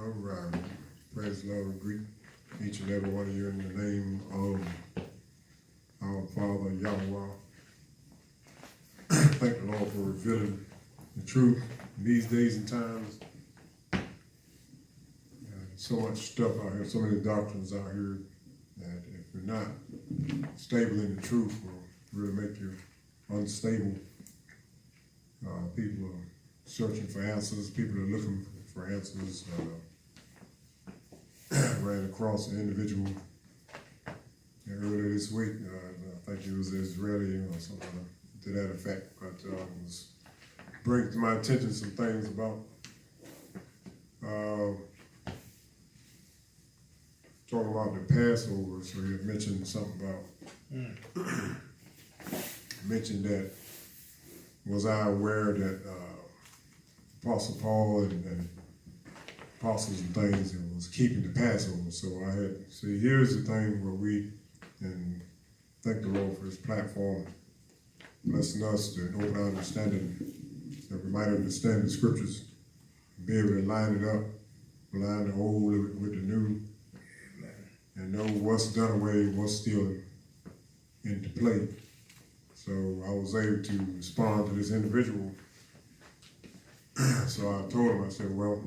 All right. Praise the Lord and greet each and every one of you in the name of our Father Yahweh. Thank the Lord for revealing the truth in these days and times. So much stuff out here, so many doctrines out here that if you're not stable in the truth will really make you unstable. People are searching for answers. People are looking for answers. Ran across an individual earlier this week. I think it was Israeli or something to that effect. But was bringing to my attention some things about talking about the Passover. So he had mentioned something about mentioned that. Was I aware that Apostle Paul and apostles and things and was keeping the Passover? So I had, see, here's the thing where we, and thank the Lord for his platform, blessing us to open our understanding that we might understand the scriptures, and be able to line it up, line the old with the new, and know what's done away, what's still into play. So I was able to respond to this individual. So I told him, I said, well,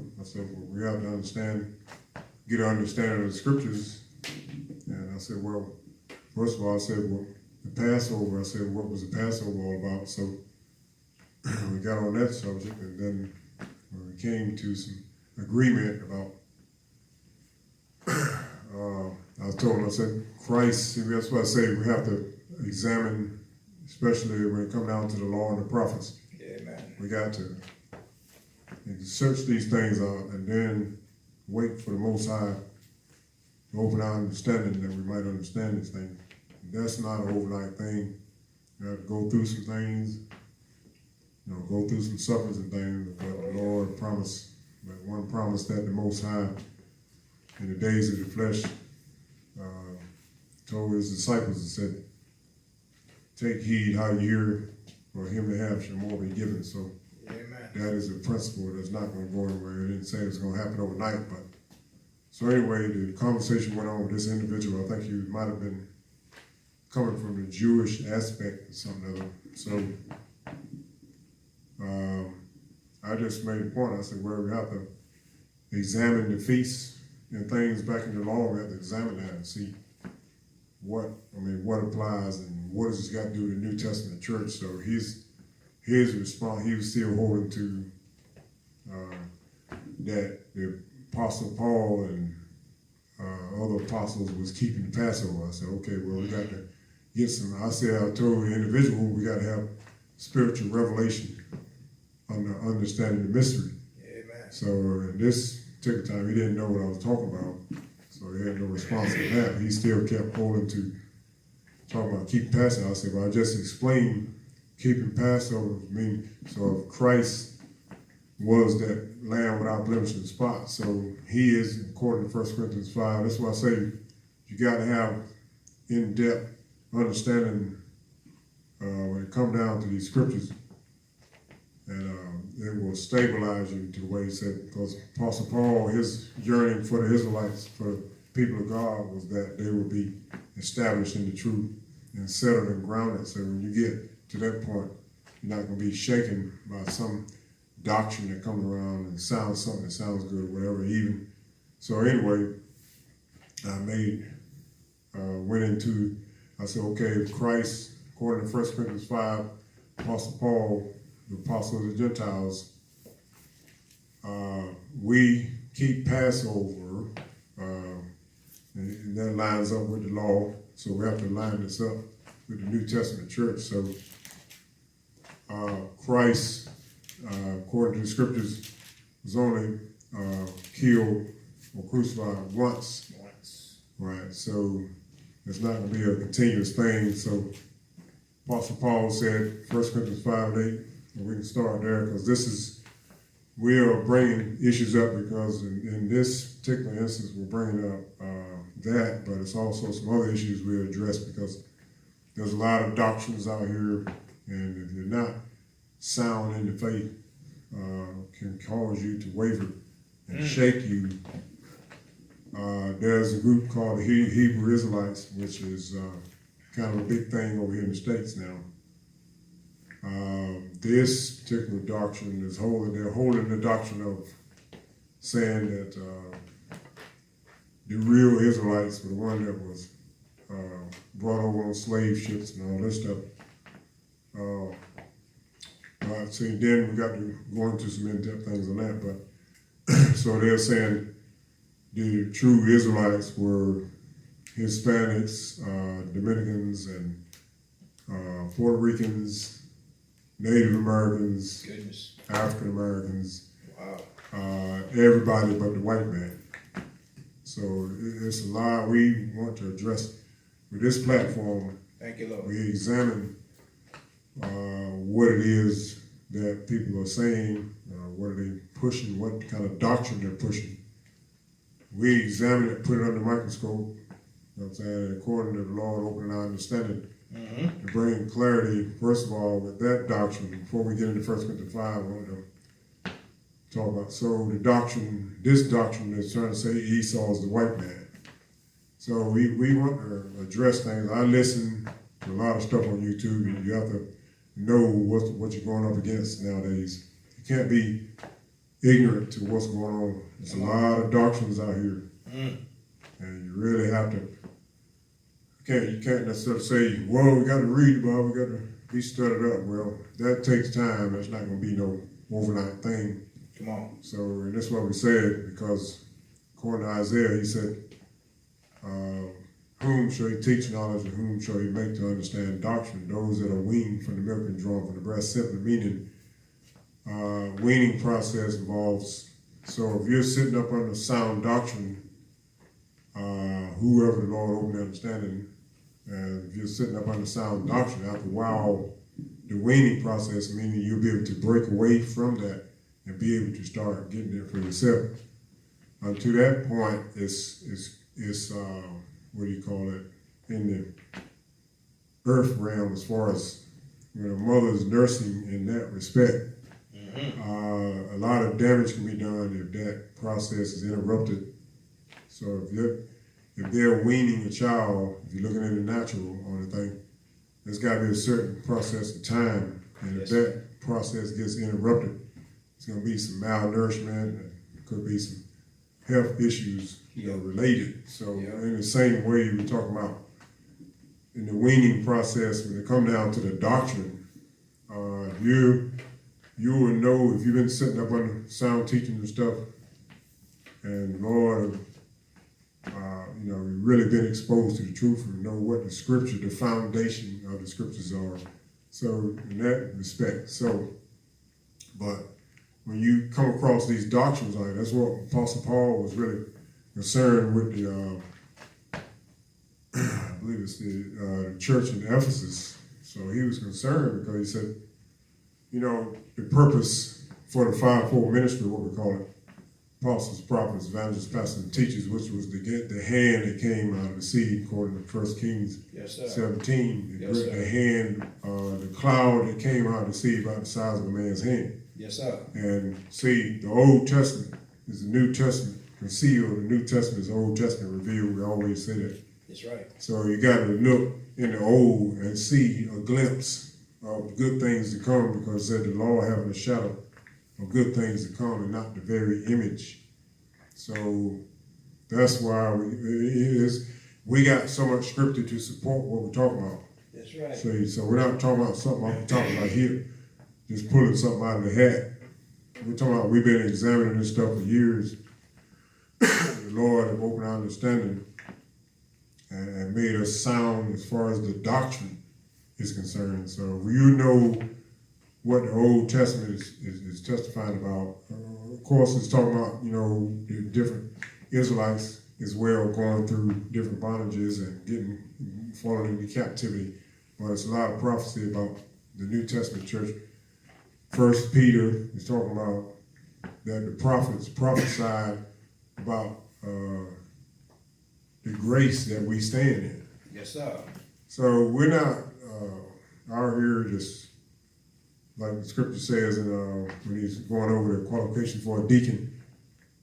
we have to understand, get an understanding of the scriptures. And I said, well, first of all, I said, well, the Passover, I said, what was the Passover all about? So we got on that subject, and then we came to some agreement about, I told him, I said, Christ, see, that's why I say we have to examine, especially when it comes down to the law and the prophets. Amen. We got to search these things out and then wait for the Most High to open our understanding that we might understand this thing. That's not an overnight thing. You have to go through some things, go through some sufferings and things. But the Lord promised, but one promised that the Most High in the days of the flesh told his disciples and said, take heed how you hear, for him to have shall more be given. So amen. That is a principle that's not going to go anywhere. It didn't say it's going to happen overnight, but so anyway, the conversation went on with this individual. I think he might have been coming from the Jewish aspect or something other. So I just made a point. I said, well, we have to examine the feasts and things back in the law. We have to examine that and see what applies and what does this got to do with the New Testament church. So his response, he was still holding to that the Apostle Paul and other apostles was keeping the Passover. I said, okay, well, we got to get some. I told the individual we got to have spiritual revelation on the understanding the mystery. Amen. So in this particular time, he didn't know what I was talking about. So he had no response to that. He still kept holding to talking about keeping Passover. I said, well, I just explained keeping Passover. So if Christ was that lamb without blemish and spot, so he is, according to 1 Corinthians 5. That's why I say you got to have in-depth understanding when it comes down to these scriptures. And it will stabilize you to the way he said, because Apostle Paul, his yearning for the Israelites, for the people of God, was that they would be established in the truth and settled and grounded. So when you get to that point, you're not going to be shaken by some doctrine that comes around and sounds something that sounds good or whatever, even. So anyway, I said, okay, if Christ, according to 1 Corinthians 5, Apostle Paul, the apostle of the Gentiles, we keep Passover, and that lines up with the law, so we have to line this up with the New Testament church. So Christ, according to the scriptures, was only killed or crucified once. Right, so it's not going to be a continuous thing. So Apostle Paul said, 1 Corinthians 5:8, and we can start there, because we are bringing issues up because in this particular instance, we're bringing up that, but it's also some other issues we address, because there's a lot of doctrines out here, and if you're not sound in the faith, can cause you to waver and shake you. There's a group called the Hebrew Israelites, which is kind of a big thing over here in the States now. This particular doctrine is they're holding the doctrine of saying that the real Israelites were the one that was brought over on slave ships and all this stuff. See, then we got to go into some in-depth things on that, but so they're saying the true Israelites were Hispanics, Dominicans, and Puerto Ricans, Native Americans, African Americans, everybody but the white man. So it's a lot we want to address with this platform. Thank you, Lord. We examine what it is that people are saying, what are they pushing, what kind of doctrine they're pushing. We examine it, put it under the microscope, you know what I'm saying, according to the Lord, open our understanding to bring clarity, first of all, with that doctrine. Before we get into 1 Corinthians 5, I want to talk about, so the doctrine, this doctrine is trying to say Esau is the white man. So we want to address things. I listen to a lot of stuff on YouTube, and you have to know what you're going up against nowadays. You can't be ignorant to what's going on. There's a lot of doctrines out here, and you really have to. You can't necessarily say, "Well, we got to read the Bible, we got to be studied up." Well, that takes time. That's not going to be no overnight thing. Come on. So, and that's what we said, because according to Isaiah, he said, "Whom shall he teach knowledge, and whom shall he make to understand doctrine? Those that are weaned from the milk and drawn from the breast." Simply meaning, weaning process involves, so if you're sitting up under sound doctrine, whoever the Lord opened understanding, if you're sitting up under sound doctrine, after a while, the weaning process, meaning you'll be able to break away from that and be able to start getting there for yourself. To that point, it's what do you call it, in the earth realm, as far as when a mother's nursing in that respect. A lot of damage can be done if that process is interrupted. So if they're weaning a child, if you're looking at the natural on the thing, there's got to be a certain process of time, and if that process gets interrupted, it's going to be some malnourishment, and it could be some health issues related. So in the same way we're talking about in the weaning process, when it come down to the doctrine, you will know if you've been sitting up under sound teaching and stuff, and Lord, you've really been exposed to the truth and know what the scripture, the foundation of the scriptures are. So in that respect, but when you come across these doctrines, like that's what Apostle Paul was really concerned with I believe it's the church in Ephesus. So he was concerned because he said, the purpose for the fivefold ministry, what we call it, apostles, prophets, evangelists, pastors, and teachers, which was the hand that came out of the seed, according to 1 Kings 17. The hand, the cloud that came out of the seed about the size of a man's hand. Yes, sir. And see, the Old Testament is the New Testament concealed. The New Testament is the Old Testament revealed. We always say that. That's right. So you got to look in the Old and see a glimpse of good things to come, because it said the Lord having a shadow of good things to come and not the very image. So that's why we got so much scripture to support what we're talking about. That's right. See, so we're not talking about something I'm talking about here, just pulling something out of the hat. We're talking about we've been examining this stuff for years. The Lord have opened our understanding and made us sound as far as the doctrine is concerned. So you know what the Old Testament is testifying about. Of course, it's talking about, the different Israelites as well going through different bondages and falling into captivity. But it's a lot of prophecy about the New Testament church. First Peter is talking about that the prophets prophesied about the grace that we stand in. Yes, sir. So we're not out here just, like the scripture says, when he's going over the qualification for a deacon,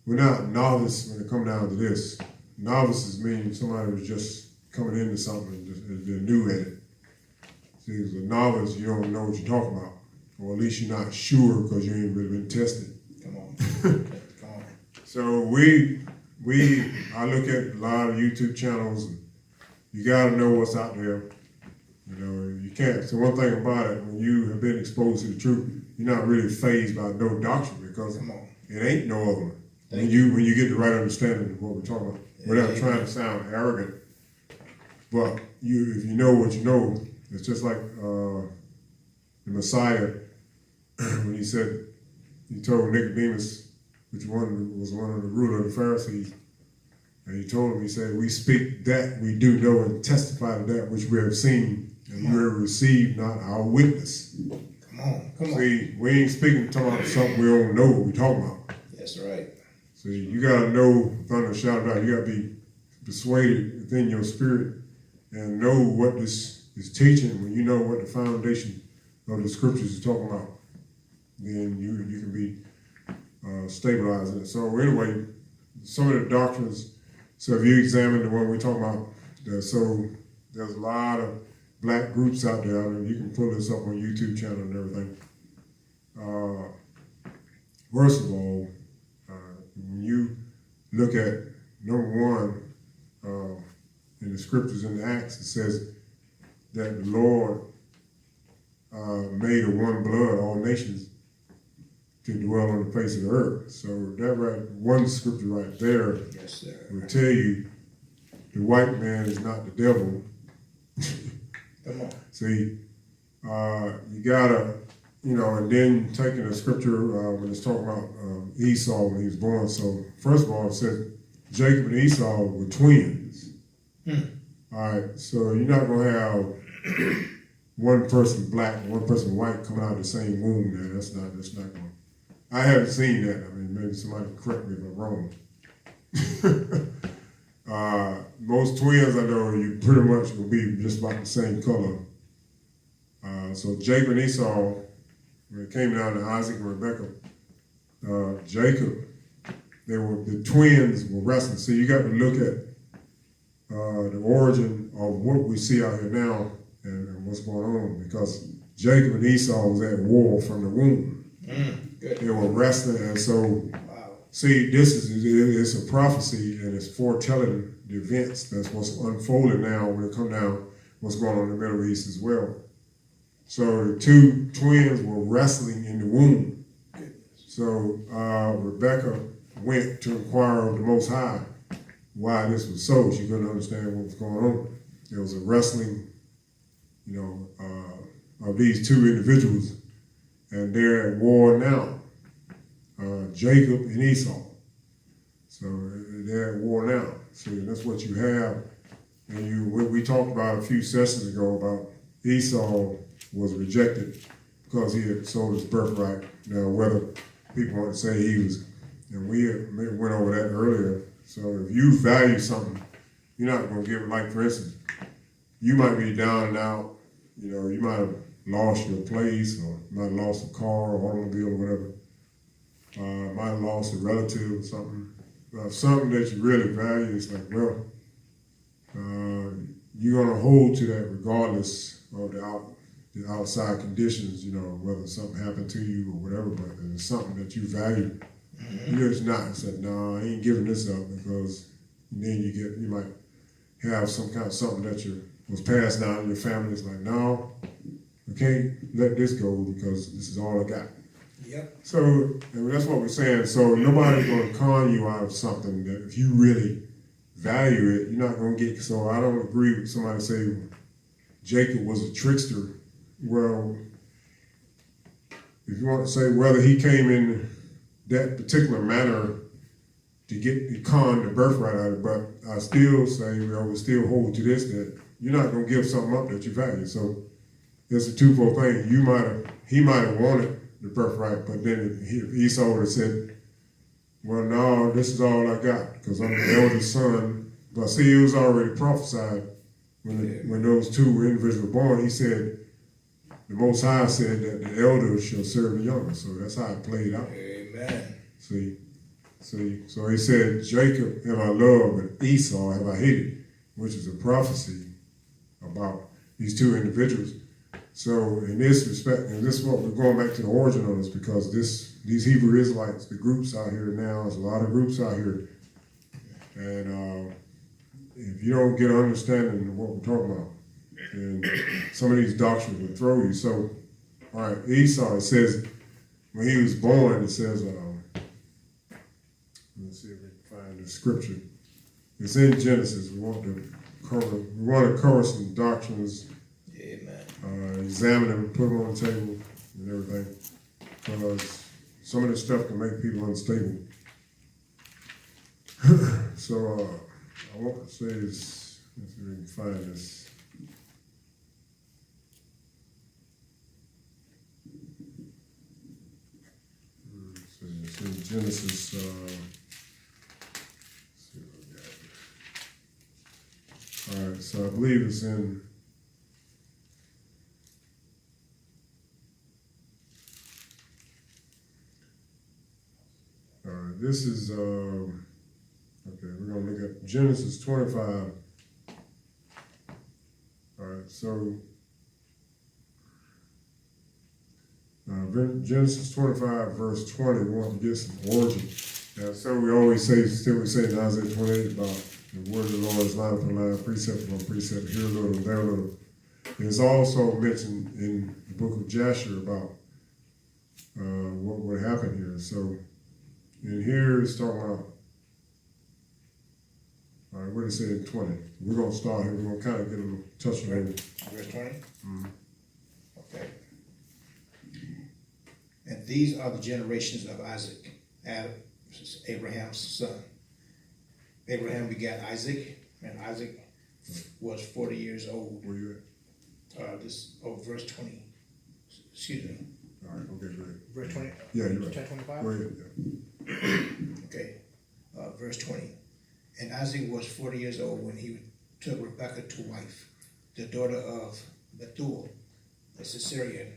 we're not novice when it comes down to this. Novices mean somebody who's just coming into something and they're new at it. See, as a novice, you don't know what you're talking about, or at least you're not sure because you ain't really been tested. Come on. Come on. So I look at a lot of YouTube channels, and you got to know what's out there. You know, you can't. So one thing about it, when you have been exposed to the truth, you're not really fazed by no doctrine because it ain't no other one. When you get the right understanding of what we're talking about, without trying to sound arrogant, but if you know what you know, it's just like the Messiah when he told Nicodemus, which one was one of the ruler of the Pharisees, and he told him, he said, "We speak that we do know and testify to that which we have seen, and you have received not our witness." Come on. See, we ain't talking about something we don't know what we're talking about. That's right. See, you gotta know, thunder shout out, you gotta be persuaded within your spirit and know what this is teaching. When you know what the foundation of the scriptures is talking about, then you can be stabilizing it. So anyway, some of the doctrines, so if you examine the one we're talking about, so there's a lot of black groups out there. I mean, you can pull this up on YouTube channel and everything. First of all, when you look at number one, in the scriptures in the Acts, it says that the Lord made of one blood all nations to dwell on the face of the earth. So that one scripture right there will tell you the white man is not the devil. Come on. See, you gotta, and then taking the scripture when it's talking about Esau when he was born. So first of all, it said Jacob and Esau were twins. All right, so you're not gonna have one person black and one person white coming out of the same womb. There, that's not going. I haven't seen that. I mean, maybe somebody can correct me if I'm wrong. Most twins I know, you pretty much will be just about the same color. So Jacob and Esau, when it came down to Isaac and Rebekah, Jacob, the twins were wrestling. So you got to look at the origin of what we see out here now and what's going on, because Jacob and Esau was at war from the womb. They were wrestling, and so see, it's a prophecy, and it's foretelling the events that's what's unfolding now when it come down what's going on in the Middle East as well. So the two twins were wrestling in the womb. So Rebecca went to inquire of the Most High why this was so. She couldn't understand what was going on. There was a wrestling, of these two individuals, and they're at war now. Jacob and Esau. So they're at war now. So that's what you have. And we talked about a few sessions ago about Esau was rejected because he had sold his birthright. Now, whether people want to say he was, and we went over that earlier. So if you value something, you're not going to give it. Like, for instance, you might be down and out. You might have lost your place, or you might have lost a car or automobile or whatever. Might have lost a relative or something. Something that you really value is like, well, you're going to hold to that regardless of the outside conditions, whether something happened to you or whatever, but it's something that you value. You're just not. It's like, no, I ain't giving this up, because then you might have some kind of something that was passed down in your family. It's like, no, we can't let this go because this is all I got. Yep. So that's what we're saying. So nobody's going to con you out of something that if you really value it, you're not going to get. So I don't agree with somebody saying Jacob was a trickster. Well, if you want to say whether he came in that particular manner to get the birthright out of it, but I still say, we still hold to this, that you're not going to give something up that you value. So it's a twofold thing. He might have wanted the birthright, but then if Esau would have said, well, no, this is all I got, because I'm the eldest son. But see, it was already prophesied when those two individuals were born. He said, the Most High said that the elder shall serve the younger. So that's how it played out. Amen. See, See, so he said, Jacob have I loved, but Esau have I hated, which is a prophecy about these two individuals. So in this respect, and this is what we're going back to the origin of this, because these Hebrew Israelites, the groups out here now, there's a lot of groups out here, and if you don't get an understanding of what we're talking about, and some of these doctrines will throw you. So, all right, Esau, it says, when he was born, it says, let's see if we can find the scripture. It's in Genesis. We want to cover some doctrines, examine them, put them on the table, and everything, because some of this stuff can make people unstable. So I want to say this. Let's see if we can find this. It's in Genesis. Let's see what I got. All right, so I believe it's in. All right, this is okay. We're gonna look at Genesis 25. All right, so Genesis 25, verse 20. We want to get some origin. So we always say, still we say in Isaiah 28 about the word of the Lord is line upon line, precept upon precept, here a little, there a little. It's also mentioned in the book of Jasher about what would happen here. So, and here it's talking about, all right, what did it say in 20? We're going to start here. We're going to kind of get a little touch on it. Verse 20? Mm-hmm. Okay. And these are the generations of Isaac, Abraham's son. Abraham begat Isaac, and Isaac was 40 years old. Where you at? Verse 20. Excuse me. All right, okay, great. Verse 20? Yeah, you're right. 25? Go ahead, yeah. Okay. Verse 20. And Isaac was 40 years old when he took Rebekah to wife, the daughter of Bethuel, the Syrian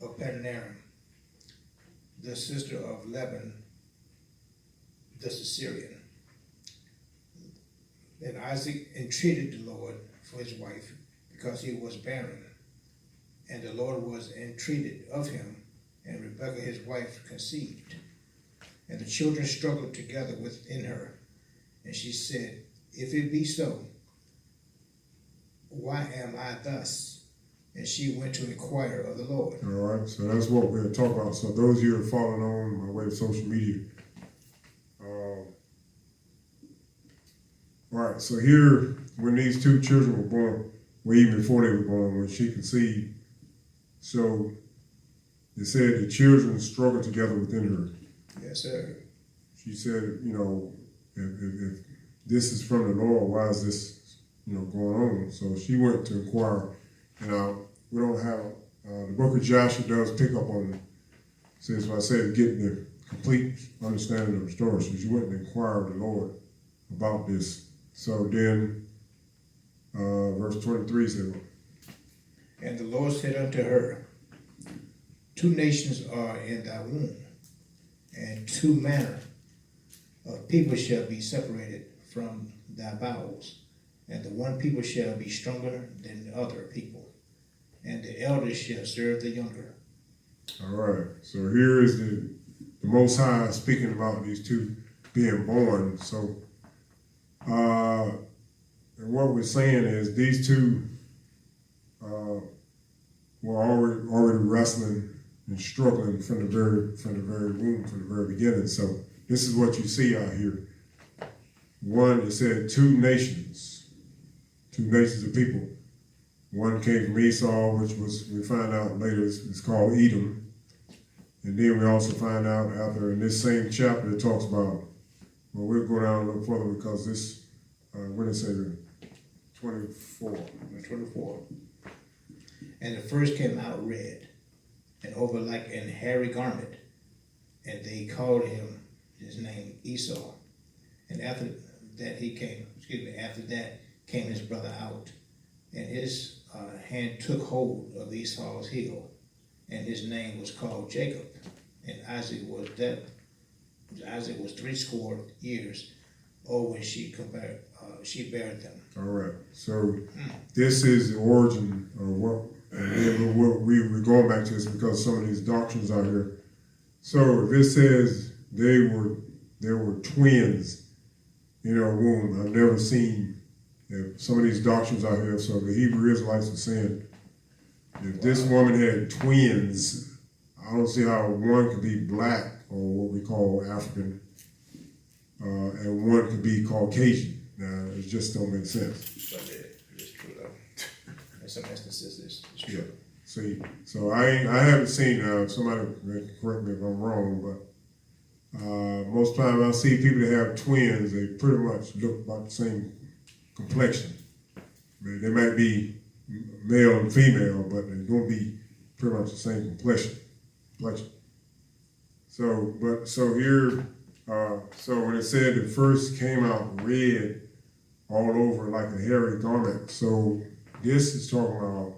of Padanaram, the sister of Laban, the Syrian. Then Isaac entreated the Lord for his wife because he was barren. And the Lord was entreated of him, and Rebekah his wife conceived. And the children struggled together within her. And she said, if it be so, why am I thus? And she went to inquire of the Lord. All right, so that's what we're going to talk about. So those of you who are following on my way of social media, all right, so here, when these two children were born, well, even before they were born, when she conceived, so it said the children struggled together within her. Yes, sir. She said, you know, if this is from the Lord, why is this, going on? So she went to inquire, and we don't have, the book of Joshua does pick up on, says what I said, getting the complete understanding of the story. So she went and inquired of the Lord about this. So then, verse 23 said, and the Lord said unto her, two nations are in thy womb, and two manner of people shall be separated from thy bowels, and the one people shall be stronger than the other people, and the elder shall serve the younger. All right, so here is the Most High speaking about these two being born. So, and what we're saying is these two were already wrestling and struggling from the very womb, from the very beginning. So this is what you see out here. One, it said two nations of people. One came from Esau, which was, we find out later, it's called Edom. And then we also find out after in this same chapter, it talks about, well, we'll go down a little further because this, what did it say there? 24. 24. And the first came out red, and over like an hairy garment, and they called his name Esau. And after that came his brother out, and his hand took hold of Esau's heel, and his name was called Jacob, and Isaac was that Isaac was 80 years old when she she buried them. All right. So this is the origin of what, and then we're going back to this because some of these doctrines out here. So if it says they were twins in her womb, I've never seen some of these doctrines out here. So the Hebrew Israelites are saying if this woman had twins, I don't see how one could be black or what we call African, and one could be Caucasian. Now, it just don't make sense. But it is true though. In some instances, it's true. Yeah. See, so I haven't seen, somebody correct me if I'm wrong, but most times I see people that have twins, they pretty much look about the same complexion. I mean, they might be male and female, but they're going to be pretty much the same complexion. So here, so when it said it first came out red all over like a hairy garment, so this is talking about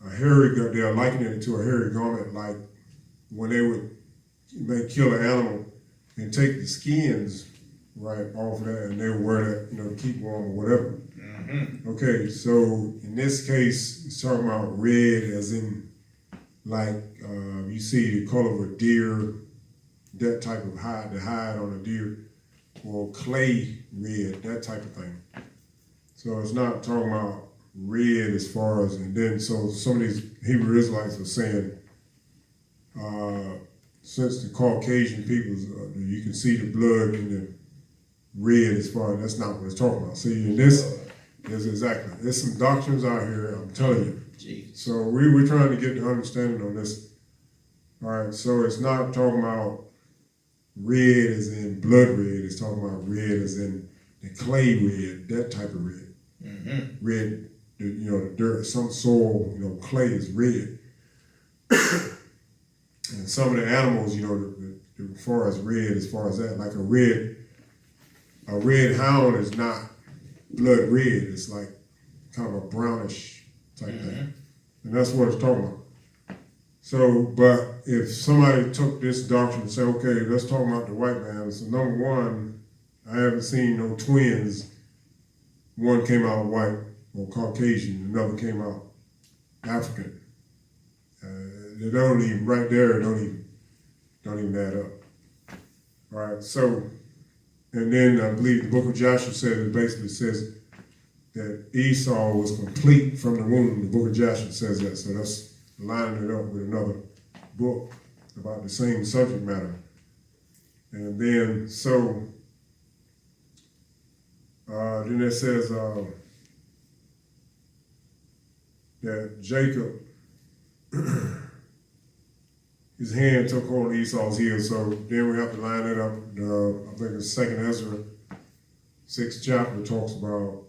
a hairy garment. They're likening it to a hairy garment, like when they kill an animal and take the skins right off of that, and they wear that, to keep warm or whatever. Mm-hmm. Okay, so in this case, it's talking about red as in like you see the color of a deer, that type of hide, the hide on a deer, or clay red, that type of thing. So it's not talking about red as far as, and then so some of these Hebrew Israelites are saying, since the Caucasian peoples, you can see the blood in the red as far as, that's not what it's talking about. See, in this is exactly, there's some doctrines out here, I'm telling you. Jeez. So we're trying to get the understanding on this. All right, so it's not talking about red as in blood red, it's talking about red as in the clay red, that type of red. Mm-hmm. Red, the dirt, some soil, clay is red. And some of the animals, as far as red, as far as that, like a red hound is not blood red, it's like kind of a brownish type thing. And that's what it's talking about. So, but if somebody took this doctrine and said, okay, let's talk about the white man. So number one, I haven't seen no twins. One came out white or Caucasian, another came out African. They don't even, right there, don't even add up. All right, so, and then I believe the book of Joshua says, it basically says that Esau was complete from the womb. The book of Joshua says that, so that's lining it up with another book about the same subject matter. And then, so, then it says that Jacob, his hand took hold of Esau's heel, so then we have to line it up. I think it's 2nd Ezra, 6th chapter talks about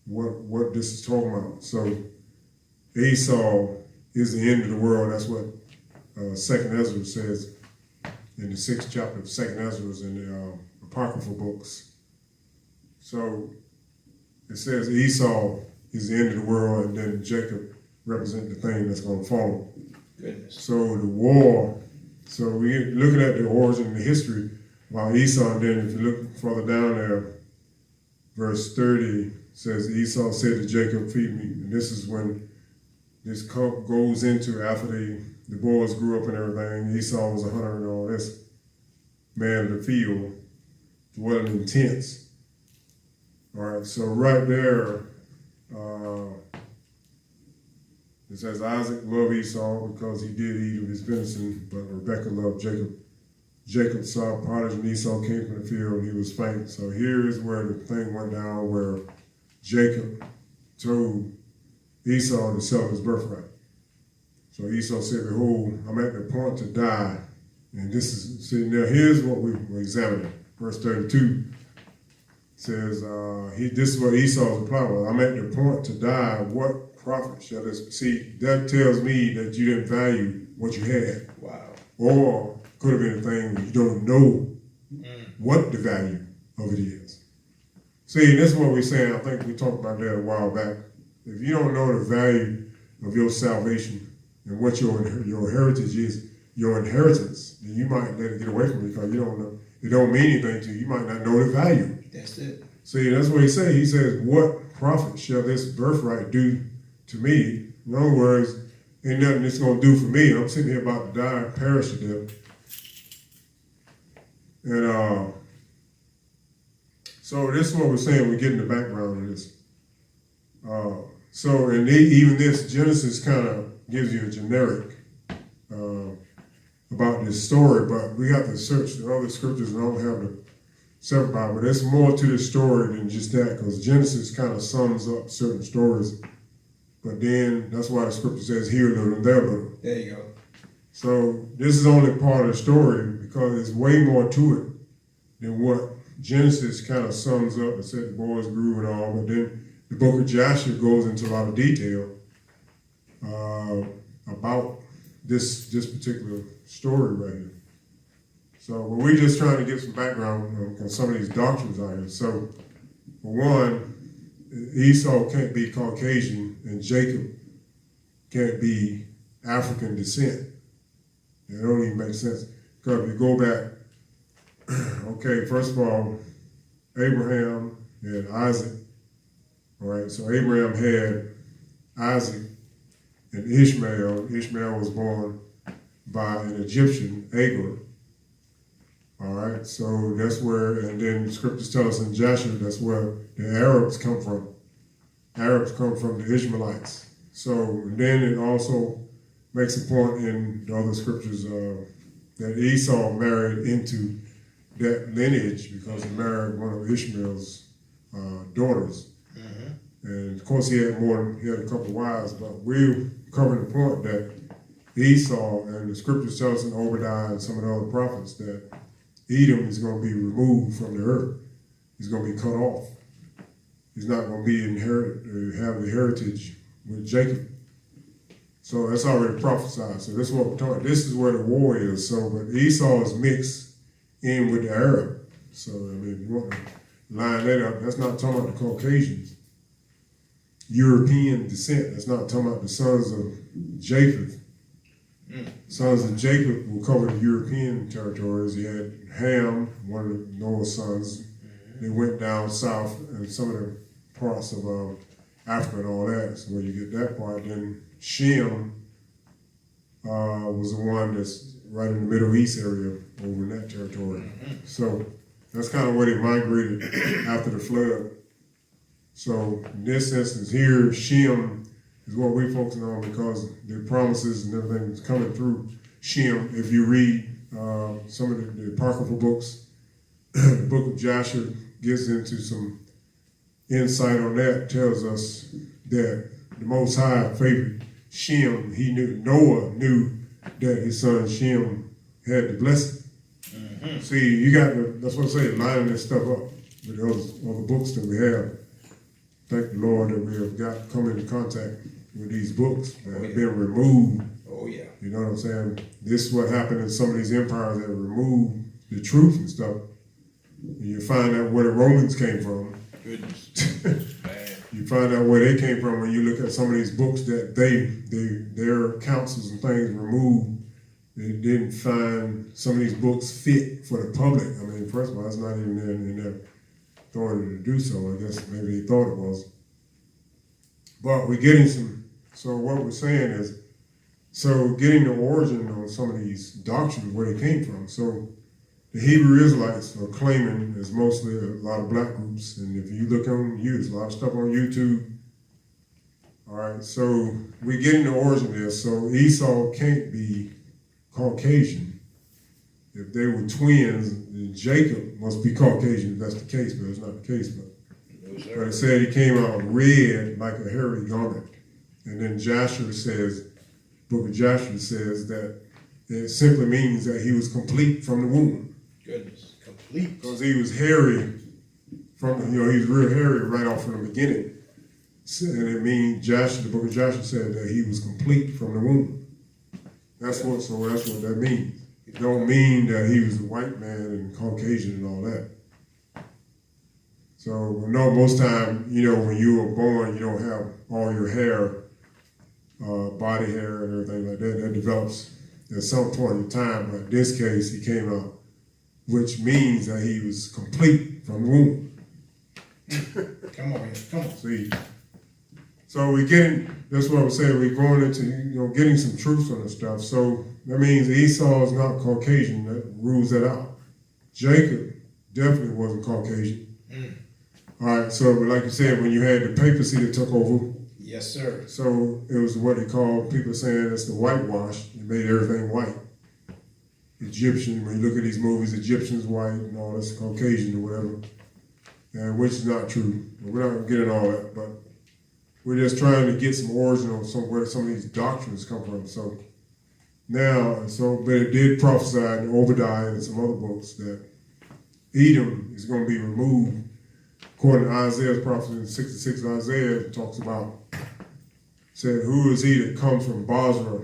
what this is talking about. So Esau is the end of the world. That's what 2nd Ezra says in the 6th chapter of 2nd Ezra in the Apocryphal books. So it says Esau is the end of the world, and then Jacob represents the thing that's going to follow. Goodness. So the war, so we're looking at the origin and the history about Esau, and then if you look further down there, verse 30 says, Esau said to Jacob, feed me. And this is when this cup goes into after the boys grew up and everything. Esau was a hunter and all this, man of the field, dwelling in tents. All right, so right there, it says Isaac loved Esau because he did eat of his venison, but Rebekah loved Jacob. Jacob saw pottage and Esau came from the field and he was faint. So here is where the thing went down, where Jacob told Esau to sell his birthright. So Esau said, behold, I'm at the point to die. And this is, see, now here's what we're examining. Verse 32 says, this is what Esau's reply was. I'm at the point to die. What profit shall this? See, that tells me that you didn't value what you had. Wow. Or could have been a thing where you don't know what the value of it is. See, this is what we're saying. I think we talked about that a while back. If you don't know the value of your salvation and what your heritage is, your inheritance, then you might let it get away from you because you don't know, it don't mean anything to you. You might not know the value. That's it. See, that's what he said. He says, what profit shall this birthright do to me? In other words, ain't nothing it's going to do for me. I'm sitting here about to die and perish to death. And so this is what we're saying. We're getting the background of this. And even this, Genesis kind of gives you a generic about this story, but we have to search the other scriptures and I don't have the separate Bible. There's more to this story than just that, because Genesis kind of sums up certain stories. But then that's why the scripture says here a little and there a little. There you go. So this is only part of the story because there's way more to it than what Genesis kind of sums up and said the boys grew and all. But then the book of Joshua goes into a lot of detail about this particular story right here. So but we're just trying to get some background on some of these doctrines out here. So for one, Esau can't be Caucasian and Jacob can't be African descent. It don't even make sense. Because if you go back, okay, first of all, Abraham and Isaac. All right, so Abraham had Isaac and Ishmael. Ishmael was born by an Egyptian, Agar. All right, so that's where, and then the scriptures tell us in Joshua, that's where the Arabs come from. Arabs come from the Ishmaelites. So then it also makes a point in the other scriptures that Esau married into that lineage because he married one of Ishmael's daughters. Mm-hmm. And of course he had a couple of wives, but we're covering the point that Esau, and the scriptures tell us in Obadiah and some of the other prophets that Edom is going to be removed from the earth. He's going to be cut off. He's not going to be have the heritage with Jacob. So that's already prophesied. So this is what we're talking. This is where the war is. So, but Esau is mixed in with the Arab. So I mean, if you want to line that up, that's not talking about the Caucasians. European descent. That's not talking about the sons of Japheth. Sons of Jacob will cover the European territories. He had Ham, one of Noah's sons. They went down south and some of the parts of Africa and all that. So when you get that part, then Shem was the one that's right in the Middle East area over in that territory. So that's kind of where they migrated after the flood. So in this instance here, Shem is what we're focusing on because the promises and everything is coming through Shem. If you read some of the apocryphal books, the book of Joshua gets into some insight on that, tells us that the Most High favored Shem. Noah knew that his son Shem had the blessing. Mm-hmm. See, you got to, that's what I say, lining this stuff up with other books that we have. Thank the Lord that we have got come into contact with these books that have been removed. Oh yeah. You know what I'm saying? This is what happened in some of these empires that removed the truth and stuff. And you find out where the Romans came from. Goodness. You find out where they came from when you look at some of these books that their councils and things removed. They didn't find some of these books fit for the public. I mean, first of all, it's not even in their authority to do so. I guess maybe they thought it was. But we're getting some, so what we're saying is, so getting the origin on some of these doctrines, where they came from. So the Hebrew Israelites are claiming it's mostly a lot of black groups. And if you look on there's a lot of stuff on YouTube. All right, so we're getting the origin there. So Esau can't be Caucasian. If they were twins, then Jacob must be Caucasian if that's the case, but it's not the case. But it said he came out red like a hairy garment. And then Joshua says, book of Joshua says that it simply means that he was complete from the womb. Goodness, complete. Because he was hairy from, he was real hairy right off from the beginning. And it means the book of Joshua said that he was complete from the womb. That's what that means. It don't mean that he was a white man and Caucasian and all that. So, no, most time, when you were born, you don't have all your hair, body hair and everything like that. That develops at some point in time, but in this case, he came out, which means that he was complete from the womb. Come on, come on. See, so we're getting, that's what I'm saying, we're going into, getting some truth on this stuff. So that means Esau is not Caucasian, that rules that out. Jacob definitely wasn't Caucasian. All right, so but like you said, when you had the papacy that took over, yes, sir. so it was what they call, people saying it's the whitewash. It made everything white. Egyptian, when you look at these movies, Egyptians white and all this, Caucasian or whatever, and which is not true. We're not going to get into all that, but we're just trying to get some origin on where some of these doctrines come from. So now, but it did prophesy in Obadiah and some other books that Edom is going to be removed. According to Isaiah's prophecy in 66, Isaiah talks about, said, who is he that comes from Basra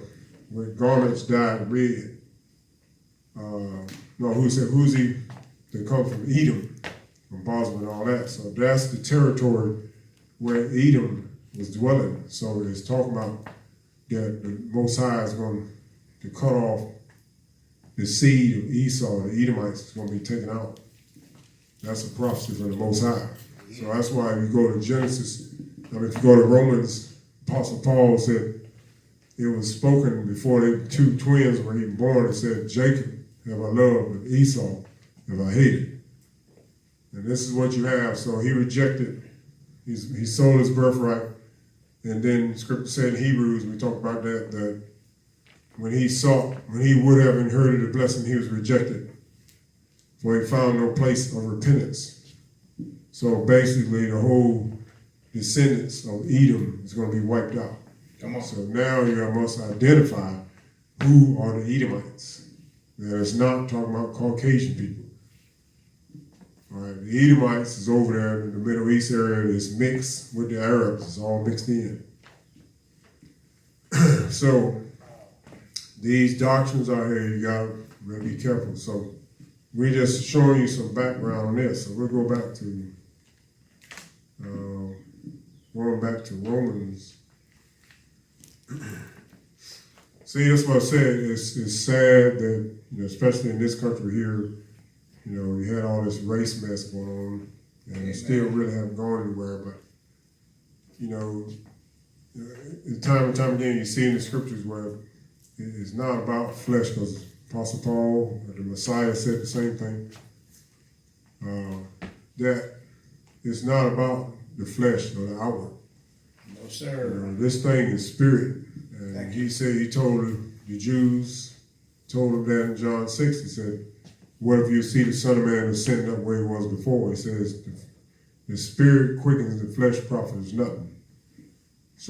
with garments dyed red? Who's he that comes from Edom, from Basra and all that? So that's the territory where Edom was dwelling. So it's talking about that the Most High is going to cut off the seed of Esau, the Edomites is going to be taken out. That's a prophecy from the Most High. So that's why if you go to Genesis, if you go to Romans, Apostle Paul said it was spoken before the two twins were even born. It said, Jacob have I loved, but Esau have I hated. And this is what you have. So he rejected, he sold his birthright. And then Scripture said in Hebrews, we talked about that when he would have inherited the blessing, he was rejected. For he found no place of repentance. So basically the whole descendants of Edom is going to be wiped out. Come on. So now you must identify who are the Edomites. That it's not talking about Caucasian people. All right, the Edomites is over there in the Middle East area. It's mixed with the Arabs. It's all mixed in. So these doctrines out here, you got to really be careful. So we're just showing you some background on this. So we'll go back to Romans. See, that's what I said. It's sad that, especially in this country here, we had all this race mess going on, and it still really haven't gone anywhere. But, time and time again, you see in the scriptures where it's not about flesh, because Apostle Paul, the Messiah, said the same thing. That it's not about the flesh or the outward. No, sir. This thing is spirit. And he said, he told the Jews, told them that in John 6, he said, what if you see the Son of Man ascending up where he was before? He says, the spirit quickens, the flesh profits nothing.